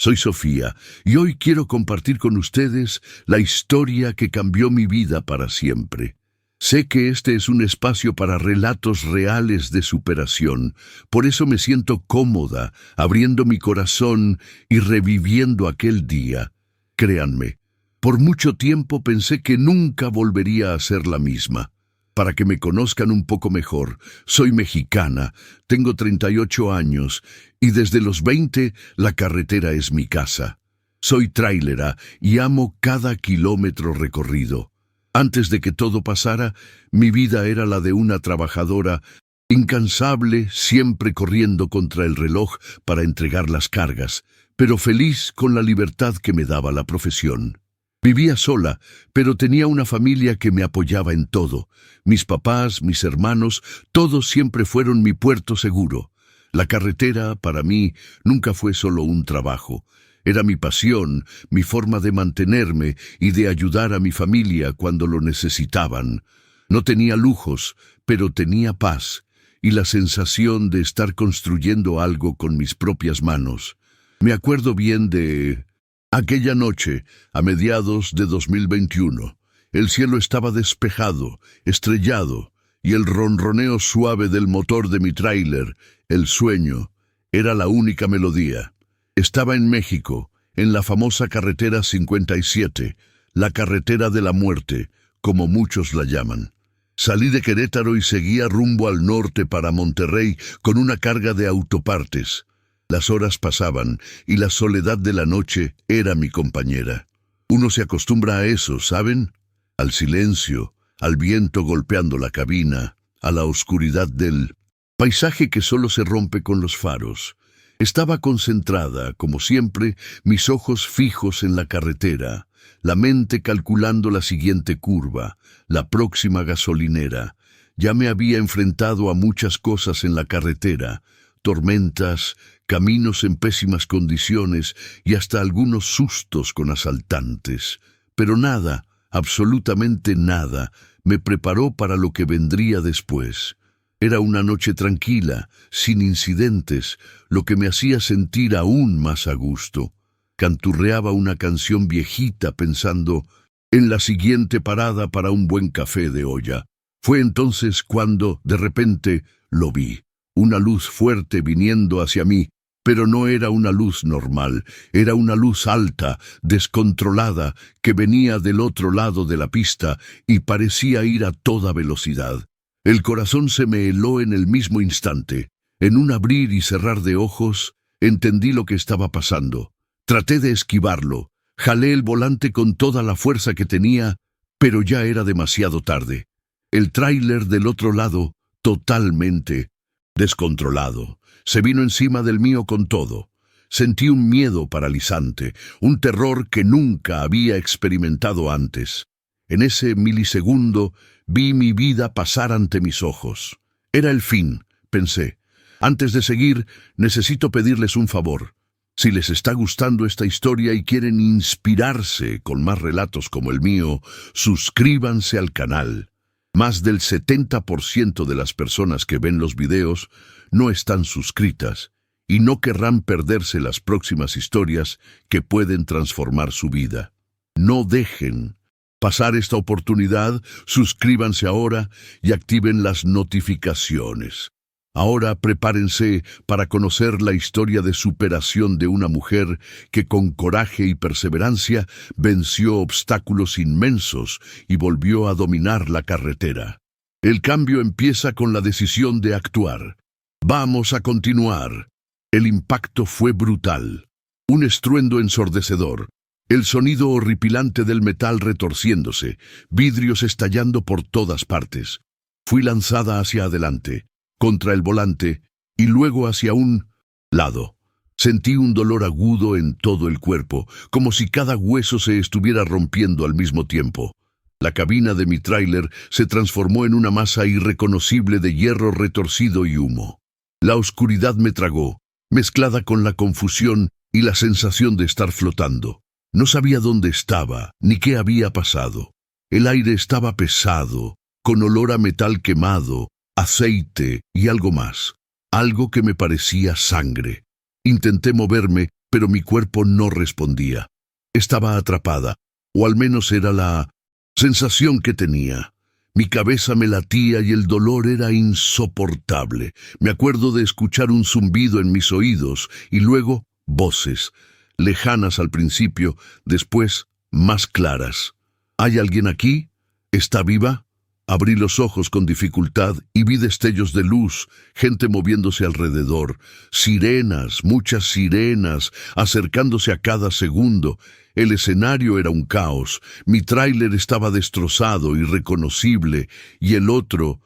Soy Sofía y hoy quiero compartir con ustedes la historia que cambió mi vida para siempre. Sé que este es un espacio para relatos reales de superación, por eso me siento cómoda, abriendo mi corazón y reviviendo aquel día. Créanme, por mucho tiempo pensé que nunca volvería a ser la misma. Para que me conozcan un poco mejor, soy mexicana, tengo 38 años y desde los 20 la carretera es mi casa. Soy trailera y amo cada kilómetro recorrido. Antes de que todo pasara, mi vida era la de una trabajadora incansable, siempre corriendo contra el reloj para entregar las cargas, pero feliz con la libertad que me daba la profesión. Vivía sola, pero tenía una familia que me apoyaba en todo. Mis papás, mis hermanos, todos siempre fueron mi puerto seguro. La carretera, para mí, nunca fue solo un trabajo. Era mi pasión, mi forma de mantenerme y de ayudar a mi familia cuando lo necesitaban. No tenía lujos, pero tenía paz y la sensación de estar construyendo algo con mis propias manos. Me acuerdo bien de aquella noche, a mediados de 2021, el cielo estaba despejado, estrellado, y el ronroneo suave del motor de mi tráiler, el sueño, era la única melodía. Estaba en México, en la famosa carretera 57, la carretera de la muerte, como muchos la llaman. Salí de Querétaro y seguía rumbo al norte para Monterrey con una carga de autopartes. Las horas pasaban y la soledad de la noche era mi compañera. Uno se acostumbra a eso, ¿saben? Al silencio, al viento golpeando la cabina, a la oscuridad del paisaje que solo se rompe con los faros. Estaba concentrada, como siempre, mis ojos fijos en la carretera, la mente calculando la siguiente curva, la próxima gasolinera. Ya me había enfrentado a muchas cosas en la carretera, tormentas, caminos en pésimas condiciones y hasta algunos sustos con asaltantes. Pero nada, absolutamente nada, me preparó para lo que vendría después. Era una noche tranquila, sin incidentes, lo que me hacía sentir aún más a gusto. Canturreaba una canción viejita pensando en la siguiente parada para un buen café de olla. Fue entonces cuando, de repente, lo vi. Una luz fuerte viniendo hacia mí, pero no era una luz normal, era una luz alta, descontrolada, que venía del otro lado de la pista y parecía ir a toda velocidad. El corazón se me heló en el mismo instante. En un abrir y cerrar de ojos, entendí lo que estaba pasando. Traté de esquivarlo, jalé el volante con toda la fuerza que tenía, pero ya era demasiado tarde. El tráiler del otro lado, totalmente descontrolado, se vino encima del mío con todo. Sentí un miedo paralizante, un terror que nunca había experimentado antes. En ese milisegundo vi mi vida pasar ante mis ojos. Era el fin, pensé. Antes de seguir, necesito pedirles un favor. Si les está gustando esta historia y quieren inspirarse con más relatos como el mío, suscríbanse al canal. Más del 70% de las personas que ven los videos no están suscritas y no querrán perderse las próximas historias que pueden transformar su vida. No dejen pasar esta oportunidad, suscríbanse ahora y activen las notificaciones. Ahora prepárense para conocer la historia de superación de una mujer que con coraje y perseverancia venció obstáculos inmensos y volvió a dominar la carretera. El cambio empieza con la decisión de actuar. Vamos a continuar. El impacto fue brutal. Un estruendo ensordecedor. El sonido horripilante del metal retorciéndose, vidrios estallando por todas partes. Fui lanzada hacia adelante, contra el volante, y luego hacia un lado. Sentí un dolor agudo en todo el cuerpo, como si cada hueso se estuviera rompiendo al mismo tiempo. La cabina de mi tráiler se transformó en una masa irreconocible de hierro retorcido y humo. La oscuridad me tragó, mezclada con la confusión y la sensación de estar flotando. No sabía dónde estaba, ni qué había pasado. El aire estaba pesado, con olor a metal quemado, aceite y algo más. Algo que me parecía sangre. Intenté moverme, pero mi cuerpo no respondía. Estaba atrapada, o al menos era la sensación que tenía. Mi cabeza me latía y el dolor era insoportable. Me acuerdo de escuchar un zumbido en mis oídos y luego voces, lejanas al principio, después más claras. ¿Hay alguien aquí? ¿Está viva? Abrí los ojos con dificultad y vi destellos de luz, gente moviéndose alrededor, sirenas, muchas sirenas, acercándose a cada segundo. El escenario era un caos, mi tráiler estaba destrozado, irreconocible, y el otro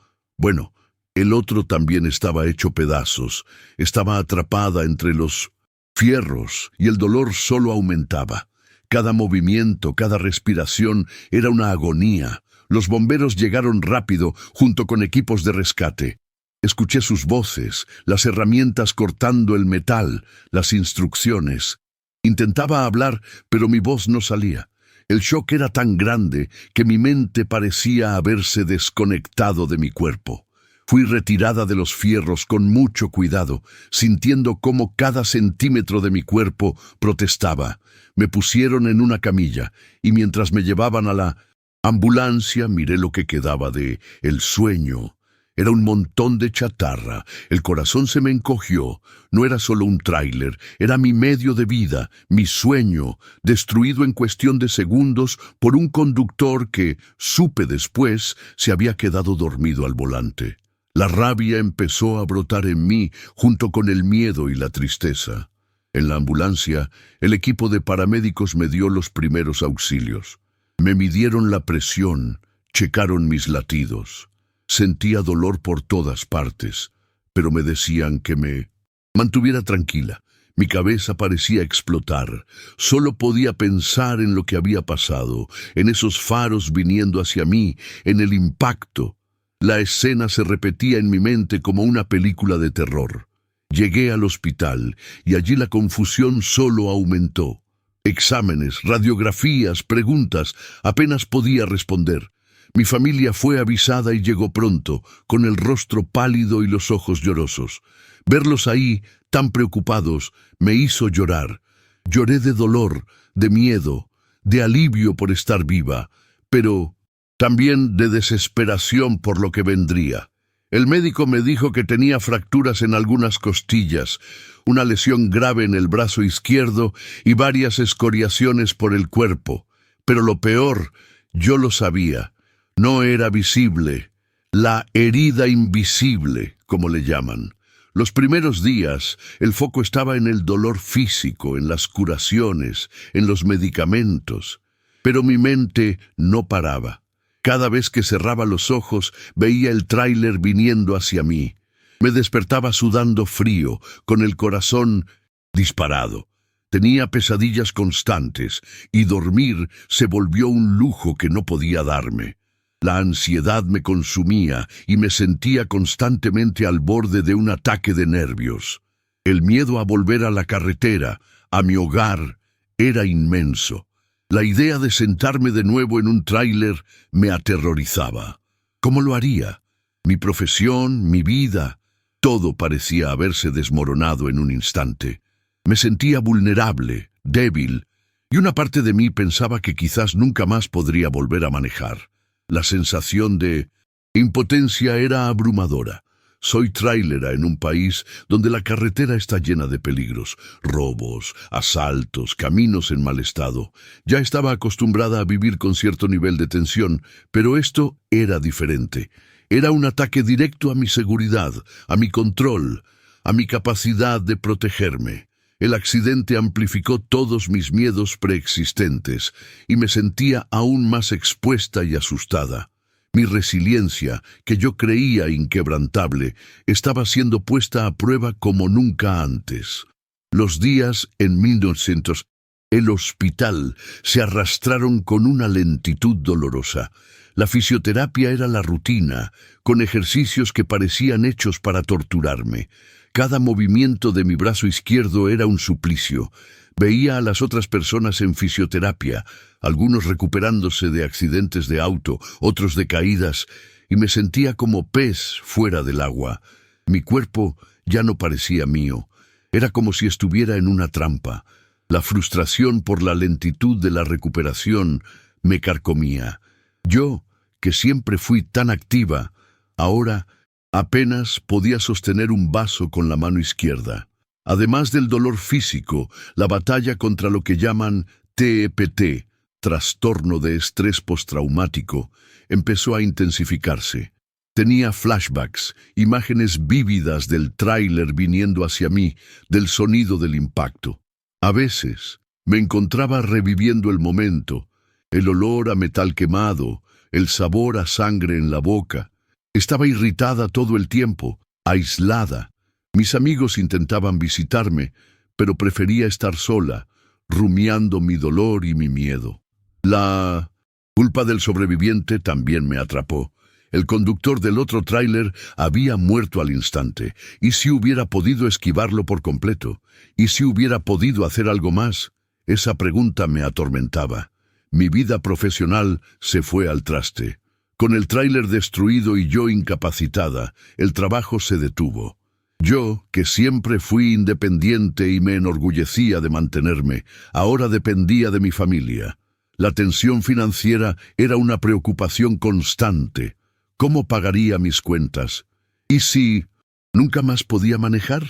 también estaba hecho pedazos. Estaba atrapada entre los fierros y el dolor solo aumentaba. Cada movimiento, cada respiración era una agonía. Los bomberos llegaron rápido, junto con equipos de rescate. Escuché sus voces, las herramientas cortando el metal, las instrucciones. Intentaba hablar, pero mi voz no salía. El shock era tan grande que mi mente parecía haberse desconectado de mi cuerpo. Fui retirada de los fierros con mucho cuidado, sintiendo cómo cada centímetro de mi cuerpo protestaba. Me pusieron en una camilla, y mientras me llevaban a la ambulancia, miré lo que quedaba de el sueño. Era un montón de chatarra. El corazón se me encogió. No era solo un tráiler, era mi medio de vida, mi sueño, destruido en cuestión de segundos por un conductor que, supe después, se había quedado dormido al volante. La rabia empezó a brotar en mí, junto con el miedo y la tristeza. En la ambulancia, el equipo de paramédicos me dio los primeros auxilios. Me midieron la presión, checaron mis latidos. Sentía dolor por todas partes, pero me decían que me mantuviera tranquila. Mi cabeza parecía explotar. Solo podía pensar en lo que había pasado, en esos faros viniendo hacia mí, en el impacto. La escena se repetía en mi mente como una película de terror. Llegué al hospital y allí la confusión solo aumentó. Exámenes, radiografías, preguntas, apenas podía responder. Mi familia fue avisada y llegó pronto, con el rostro pálido y los ojos llorosos. Verlos ahí, tan preocupados, me hizo llorar. Lloré de dolor, de miedo, de alivio por estar viva, pero también de desesperación por lo que vendría. El médico me dijo que tenía fracturas en algunas costillas, una lesión grave en el brazo izquierdo y varias escoriaciones por el cuerpo. Pero lo peor, yo lo sabía, no era visible, la herida invisible, como le llaman. Los primeros días, el foco estaba en el dolor físico, en las curaciones, en los medicamentos, pero mi mente no paraba. Cada vez que cerraba los ojos, veía el tráiler viniendo hacia mí. Me despertaba sudando frío, con el corazón disparado. Tenía pesadillas constantes, y dormir se volvió un lujo que no podía darme. La ansiedad me consumía, y me sentía constantemente al borde de un ataque de nervios. El miedo a volver a la carretera, a mi hogar, era inmenso. La idea de sentarme de nuevo en un tráiler me aterrorizaba. ¿Cómo lo haría? Mi profesión, mi vida, todo parecía haberse desmoronado en un instante. Me sentía vulnerable, débil, y una parte de mí pensaba que quizás nunca más podría volver a manejar. La sensación de impotencia era abrumadora. Soy trailera en un país donde la carretera está llena de peligros, robos, asaltos, caminos en mal estado. Ya estaba acostumbrada a vivir con cierto nivel de tensión, pero esto era diferente. Era un ataque directo a mi seguridad, a mi control, a mi capacidad de protegerme. El accidente amplificó todos mis miedos preexistentes y me sentía aún más expuesta y asustada. Mi resiliencia, que yo creía inquebrantable, estaba siendo puesta a prueba como nunca antes. Los días en 1900, el hospital, se arrastraron con una lentitud dolorosa. La fisioterapia era la rutina, con ejercicios que parecían hechos para torturarme. Cada movimiento de mi brazo izquierdo era un suplicio. Veía a las otras personas en fisioterapia, algunos recuperándose de accidentes de auto, otros de caídas, y me sentía como pez fuera del agua. Mi cuerpo ya no parecía mío. Era como si estuviera en una trampa. La frustración por la lentitud de la recuperación me carcomía. Yo, que siempre fui tan activa, ahora apenas podía sostener un vaso con la mano izquierda. Además del dolor físico, la batalla contra lo que llaman TEPT, trastorno de estrés postraumático, empezó a intensificarse. Tenía flashbacks, imágenes vívidas del tráiler viniendo hacia mí, del sonido del impacto. A veces me encontraba reviviendo el momento, el olor a metal quemado, el sabor a sangre en la boca. Estaba irritada todo el tiempo, aislada. Mis amigos intentaban visitarme, pero prefería estar sola, rumiando mi dolor y mi miedo. La culpa del sobreviviente también me atrapó. El conductor del otro tráiler había muerto al instante. ¿Y si hubiera podido esquivarlo por completo? ¿Y si hubiera podido hacer algo más? Esa pregunta me atormentaba. Mi vida profesional se fue al traste. Con el tráiler destruido y yo incapacitada, el trabajo se detuvo. Yo, que siempre fui independiente y me enorgullecía de mantenerme, ahora dependía de mi familia. La tensión financiera era una preocupación constante. ¿Cómo pagaría mis cuentas? ¿Y si nunca más podía manejar?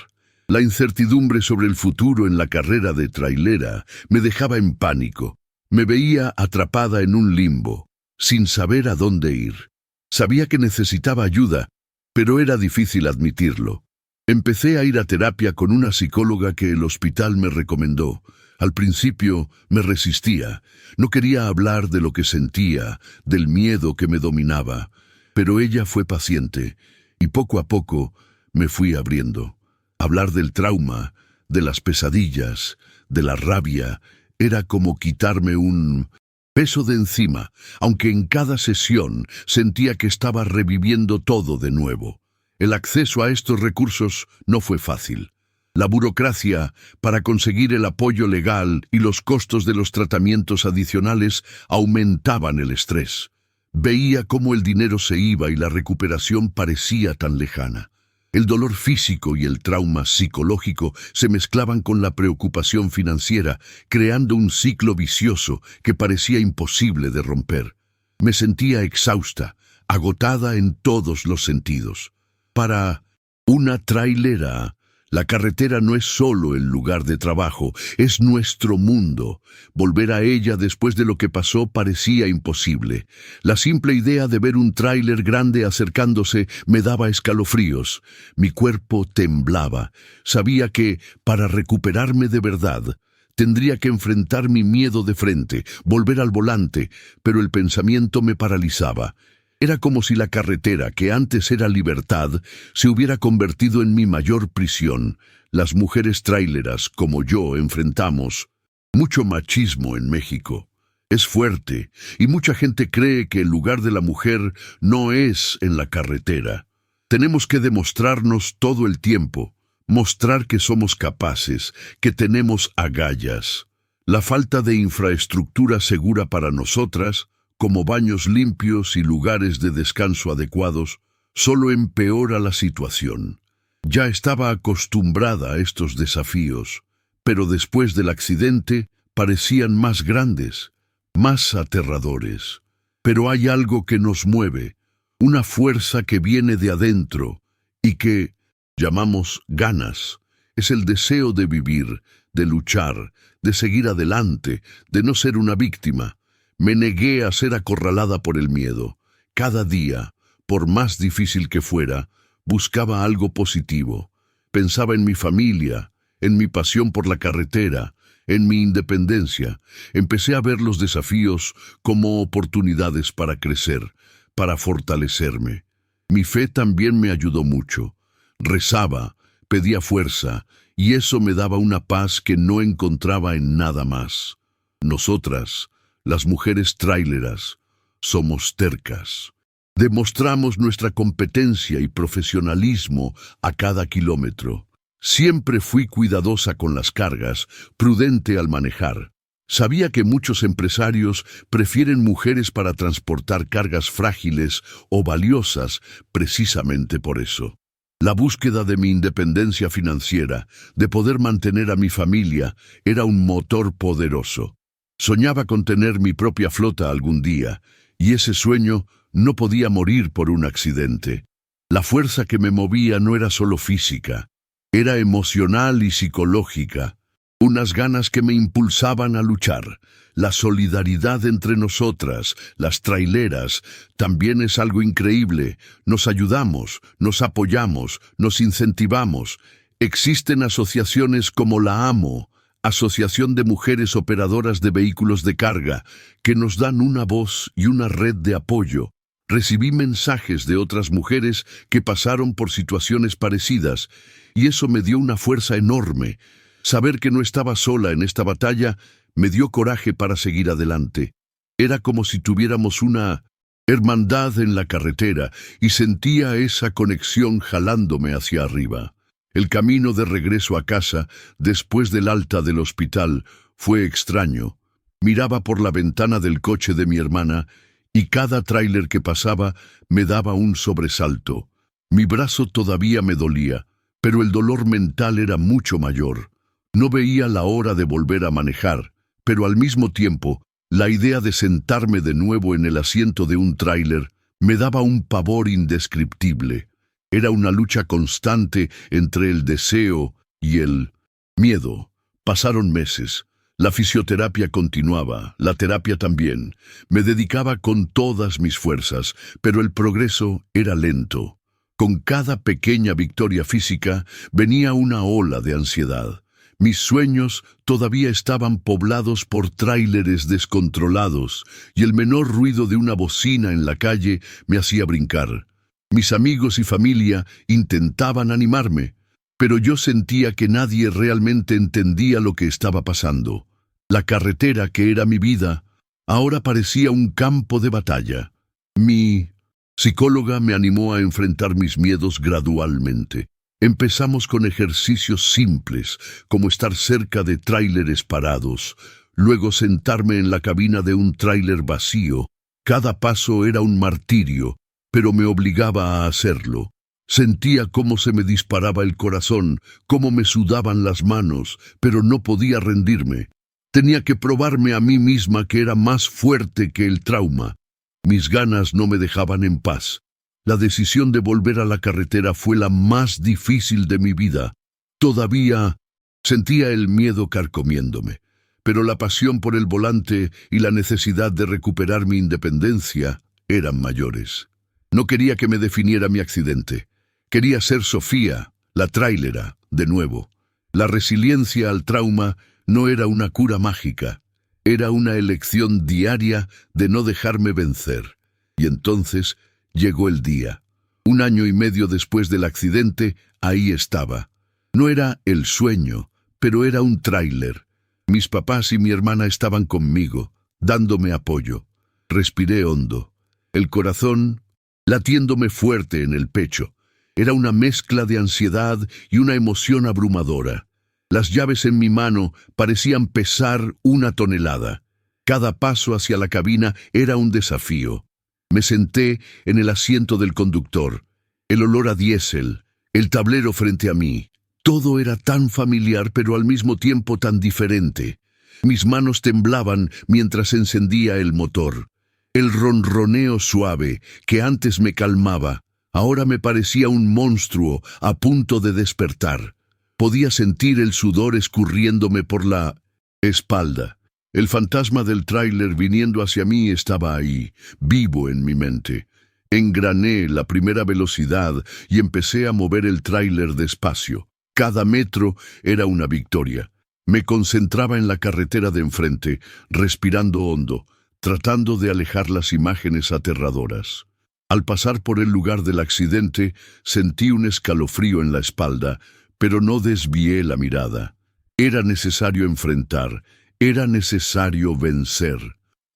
La incertidumbre sobre el futuro en la carrera de trailera me dejaba en pánico. Me veía atrapada en un limbo, sin saber a dónde ir. Sabía que necesitaba ayuda, pero era difícil admitirlo. Empecé a ir a terapia con una psicóloga que el hospital me recomendó. Al principio me resistía. No quería hablar de lo que sentía, del miedo que me dominaba. Pero ella fue paciente, y poco a poco me fui abriendo. Hablar del trauma, de las pesadillas, de la rabia, era como quitarme un peso de encima, aunque en cada sesión sentía que estaba reviviendo todo de nuevo. El acceso a estos recursos no fue fácil. La burocracia para conseguir el apoyo legal y los costos de los tratamientos adicionales aumentaban el estrés. Veía cómo el dinero se iba y la recuperación parecía tan lejana. El dolor físico y el trauma psicológico se mezclaban con la preocupación financiera, creando un ciclo vicioso que parecía imposible de romper. Me sentía exhausta, agotada en todos los sentidos. Para una trailera, la carretera no es solo el lugar de trabajo, es nuestro mundo. Volver a ella después de lo que pasó parecía imposible. La simple idea de ver un tráiler grande acercándose me daba escalofríos. Mi cuerpo temblaba. Sabía que, para recuperarme de verdad, tendría que enfrentar mi miedo de frente, volver al volante, pero el pensamiento me paralizaba. Era como si la carretera, que antes era libertad, se hubiera convertido en mi mayor prisión. Las mujeres tráileras, como yo, enfrentamos mucho machismo en México. Es fuerte, y mucha gente cree que el lugar de la mujer no es en la carretera. Tenemos que demostrarnos todo el tiempo, mostrar que somos capaces, que tenemos agallas. La falta de infraestructura segura para nosotras, como baños limpios y lugares de descanso adecuados, solo empeora la situación. Ya estaba acostumbrada a estos desafíos, pero después del accidente parecían más grandes, más aterradores. Pero hay algo que nos mueve, una fuerza que viene de adentro y que llamamos ganas. Es el deseo de vivir, de luchar, de seguir adelante, de no ser una víctima. Me negué a ser acorralada por el miedo. Cada día, por más difícil que fuera, buscaba algo positivo. Pensaba en mi familia, en mi pasión por la carretera, en mi independencia. Empecé a ver los desafíos como oportunidades para crecer, para fortalecerme. Mi fe también me ayudó mucho. Rezaba, pedía fuerza, y eso me daba una paz que no encontraba en nada más. Nosotras, las mujeres tráileras, somos tercas. Demostramos nuestra competencia y profesionalismo a cada kilómetro. Siempre fui cuidadosa con las cargas, prudente al manejar. Sabía que muchos empresarios prefieren mujeres para transportar cargas frágiles o valiosas precisamente por eso. La búsqueda de mi independencia financiera, de poder mantener a mi familia, era un motor poderoso. Soñaba con tener mi propia flota algún día, y ese sueño no podía morir por un accidente. La fuerza que me movía no era solo física, era emocional y psicológica. Unas ganas que me impulsaban a luchar. La solidaridad entre nosotras, las traileras, también es algo increíble. Nos ayudamos, nos apoyamos, nos incentivamos. Existen asociaciones como la AMO, Asociación de Mujeres Operadoras de Vehículos de Carga, que nos dan una voz y una red de apoyo. Recibí mensajes de otras mujeres que pasaron por situaciones parecidas, y eso me dio una fuerza enorme. Saber que no estaba sola en esta batalla me dio coraje para seguir adelante. Era como si tuviéramos una hermandad en la carretera y sentía esa conexión jalándome hacia arriba. El camino de regreso a casa, después del alta del hospital, fue extraño. Miraba por la ventana del coche de mi hermana y cada tráiler que pasaba me daba un sobresalto. Mi brazo todavía me dolía, pero el dolor mental era mucho mayor. No veía la hora de volver a manejar, pero al mismo tiempo, la idea de sentarme de nuevo en el asiento de un tráiler me daba un pavor indescriptible. Era una lucha constante entre el deseo y el miedo. Pasaron meses. La fisioterapia continuaba, la terapia también. Me dedicaba con todas mis fuerzas, pero el progreso era lento. Con cada pequeña victoria física venía una ola de ansiedad. Mis sueños todavía estaban poblados por tráileres descontrolados y el menor ruido de una bocina en la calle me hacía brincar. Mis amigos y familia intentaban animarme, pero yo sentía que nadie realmente entendía lo que estaba pasando. La carretera, que era mi vida, ahora parecía un campo de batalla. Mi psicóloga me animó a enfrentar mis miedos gradualmente. Empezamos con ejercicios simples, como estar cerca de tráileres parados, luego sentarme en la cabina de un tráiler vacío. Cada paso era un martirio, pero me obligaba a hacerlo. Sentía cómo se me disparaba el corazón, cómo me sudaban las manos, pero no podía rendirme. Tenía que probarme a mí misma que era más fuerte que el trauma. Mis ganas no me dejaban en paz. La decisión de volver a la carretera fue la más difícil de mi vida. Todavía sentía el miedo carcomiéndome, pero la pasión por el volante y la necesidad de recuperar mi independencia eran mayores. No quería que me definiera mi accidente. Quería ser Sofía, la tráilera, de nuevo. La resiliencia al trauma no era una cura mágica. Era una elección diaria de no dejarme vencer. Y entonces llegó el día. 1 año y medio después del accidente, ahí estaba. No era el sueño, pero era un tráiler. Mis papás y mi hermana estaban conmigo, dándome apoyo. Respiré hondo. El corazón latiéndome fuerte en el pecho. Era una mezcla de ansiedad y una emoción abrumadora. Las llaves en mi mano parecían pesar 1 tonelada. Cada paso hacia la cabina era un desafío. Me senté en el asiento del conductor. El olor a diésel, el tablero frente a mí. Todo era tan familiar, pero al mismo tiempo tan diferente. Mis manos temblaban mientras encendía el motor. El ronroneo suave, que antes me calmaba, ahora me parecía un monstruo a punto de despertar. Podía sentir el sudor escurriéndome por la espalda. El fantasma del tráiler viniendo hacia mí estaba ahí, vivo en mi mente. Engrané la primera velocidad y empecé a mover el tráiler despacio. Cada metro era una victoria. Me concentraba en la carretera de enfrente, respirando hondo, tratando de alejar las imágenes aterradoras. Al pasar por el lugar del accidente, sentí un escalofrío en la espalda, pero no desvié la mirada. Era necesario enfrentar. Era necesario vencer.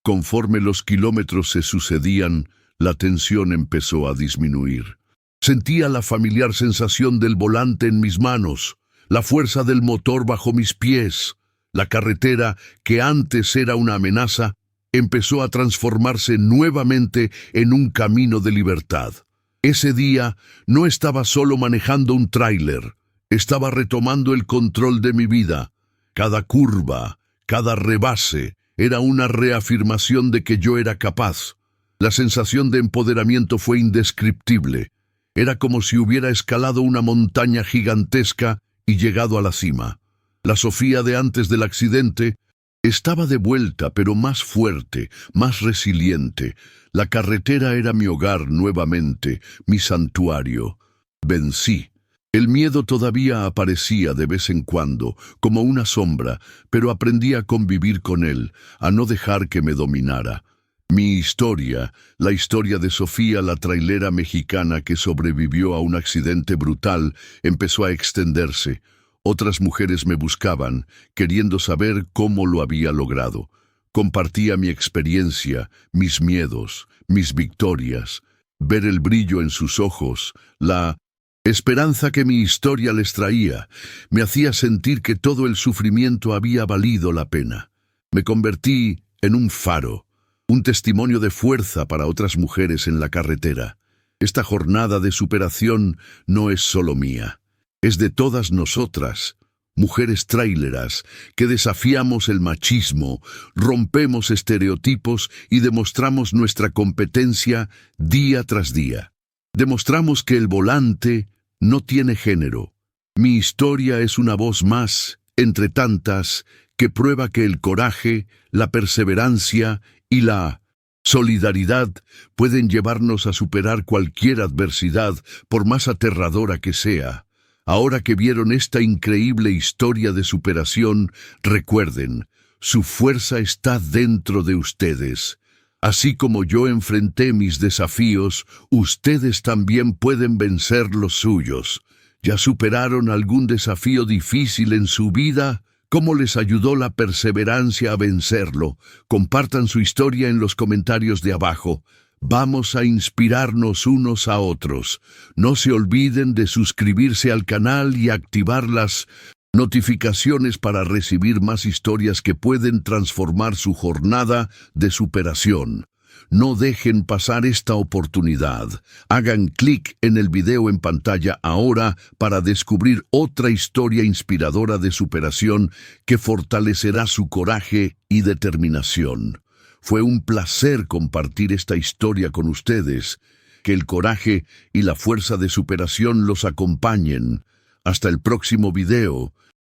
Conforme los kilómetros se sucedían, la tensión empezó a disminuir. Sentía la familiar sensación del volante en mis manos, la fuerza del motor bajo mis pies. La carretera, que antes era una amenaza, empezó a transformarse nuevamente en un camino de libertad. Ese día no estaba solo manejando un tráiler, estaba retomando el control de mi vida. Cada curva, cada rebase, era una reafirmación de que yo era capaz. La sensación de empoderamiento fue indescriptible. Era como si hubiera escalado una montaña gigantesca y llegado a la cima. La Sofía de antes del accidente estaba de vuelta, pero más fuerte, más resiliente. La carretera era mi hogar nuevamente, mi santuario. Vencí. El miedo todavía aparecía de vez en cuando, como una sombra, pero aprendí a convivir con él, a no dejar que me dominara. Mi historia, la historia de Sofía, la trailera mexicana que sobrevivió a un accidente brutal, empezó a extenderse. Otras mujeres me buscaban, queriendo saber cómo lo había logrado. Compartía mi experiencia, mis miedos, mis victorias. Ver el brillo en sus ojos, la esperanza que mi historia les traía, me hacía sentir que todo el sufrimiento había valido la pena. Me convertí en un faro, un testimonio de fuerza para otras mujeres en la carretera. Esta jornada de superación no es solo mía. Es de todas nosotras, mujeres tráileras, que desafiamos el machismo, rompemos estereotipos y demostramos nuestra competencia día tras día. Demostramos que el volante no tiene género. Mi historia es una voz más, entre tantas, que prueba que el coraje, la perseverancia y la solidaridad pueden llevarnos a superar cualquier adversidad, por más aterradora que sea. Ahora que vieron esta increíble historia de superación, recuerden, su fuerza está dentro de ustedes. Así como yo enfrenté mis desafíos, ustedes también pueden vencer los suyos. ¿Ya superaron algún desafío difícil en su vida? ¿Cómo les ayudó la perseverancia a vencerlo? Compartan su historia en los comentarios de abajo. Vamos a inspirarnos unos a otros. No se olviden de suscribirse al canal y activar las notificaciones para recibir más historias que pueden transformar su jornada de superación. No dejen pasar esta oportunidad. Hagan clic en el video en pantalla ahora para descubrir otra historia inspiradora de superación que fortalecerá su coraje y determinación. Fue un placer compartir esta historia con ustedes. Que el coraje y la fuerza de superación los acompañen. Hasta el próximo video.